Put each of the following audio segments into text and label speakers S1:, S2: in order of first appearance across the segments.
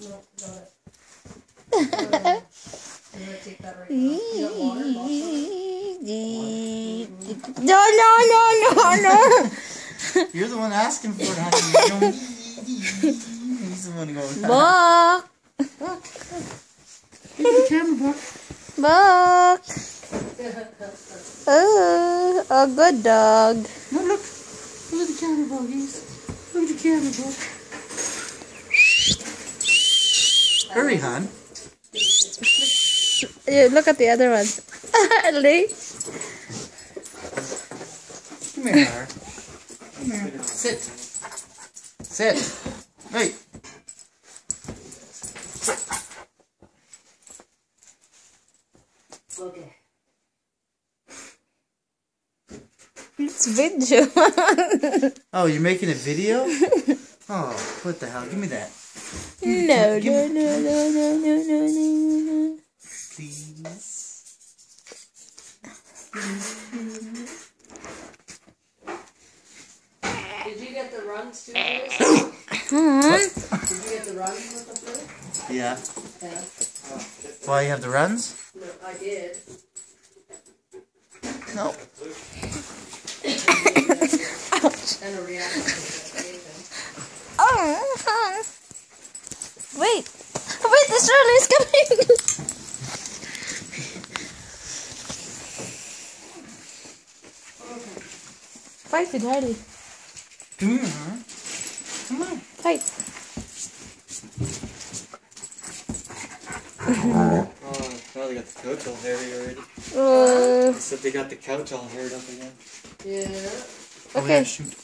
S1: No, got it. I'm gonna take that right now. You got water?
S2: No.
S3: You're the one asking for it, honey. He's the one going.
S2: Buck.
S3: Look at the camera, Buck.
S2: Buck. Oh, a good dog.
S3: No, look. Look at the camera, Buggies. Look at the camera, Buck. Hurry, hon.
S2: Look at the other one. Lee.
S3: Come here, Har. Come here. Sit. Sit. Wait.
S1: Okay.
S2: It's video.
S3: Oh, you're making a video? Oh, what the hell? Give me that.
S2: No.
S3: Please.
S1: Did you get the runs too? Did you get the runs with the flu?
S3: Yeah.
S1: Yeah.
S3: Why, you have the runs?
S1: No, I did.
S3: No.
S1: And a reaction to
S2: Wait, the stroller is coming. Fight with Harley.
S3: Come here, huh? Come on.
S2: Fight.
S4: Oh, now they got the couch all hairy already. I said they got the couch all haired up again.
S1: Yeah.
S3: Oh,
S2: Okay.
S3: yeah, shoot.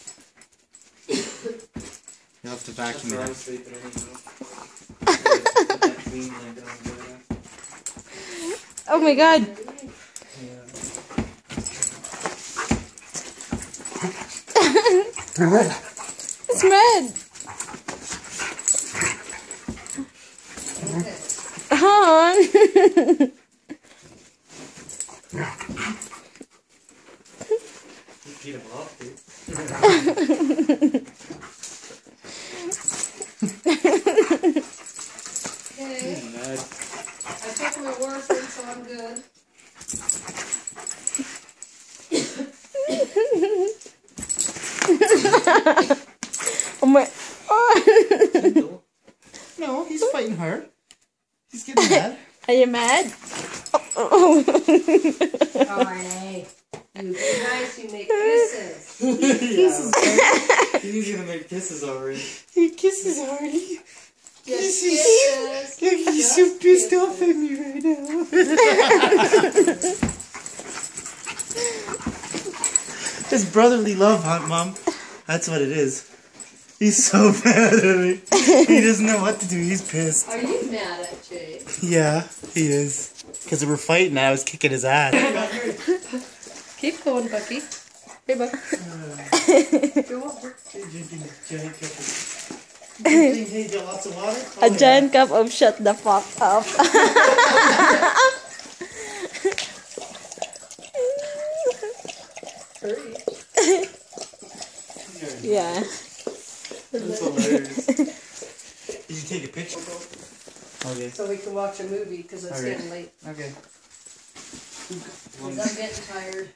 S3: You'll have to
S4: That's
S3: vacuum
S4: where
S3: it
S4: I'm
S3: up.
S4: sleeping anyhow. That clean like down there.
S2: Oh my god. It's red. Han.
S4: You beat him up, dude.
S1: Okay.
S4: Mad.
S1: I took my warfarin, so I'm good.
S2: Oh my. Oh.
S3: No, he's fighting hard. He's getting mad.
S2: Are you mad? Oh.
S1: Alright. You be nice, you make kisses.
S4: Yeah. He's gonna make kisses already.
S3: He kisses Harley.
S1: Just
S3: He's-
S1: kisses.
S3: Look, he's
S1: Just
S3: so pissed
S1: kisses.
S3: off at me right now. It's brotherly love, huh, Mom? That's what it is. He's so mad at me. He doesn't know what to do. He's pissed.
S1: Are you mad at Jay?
S3: Yeah, he is. Because we were fighting and I was kicking his ass.
S1: Keep going, Bucky. Hey, Buck. Go on.
S3: Hey, got lots of water?
S2: A giant cup of shut the fuck up.
S1: Hurry.
S2: Yeah.
S4: That's hilarious.
S3: Did you take a picture? Okay.
S1: So we can watch a movie because it's
S3: Alright.
S1: getting late.
S3: Okay.
S1: 'Cause I'm getting tired.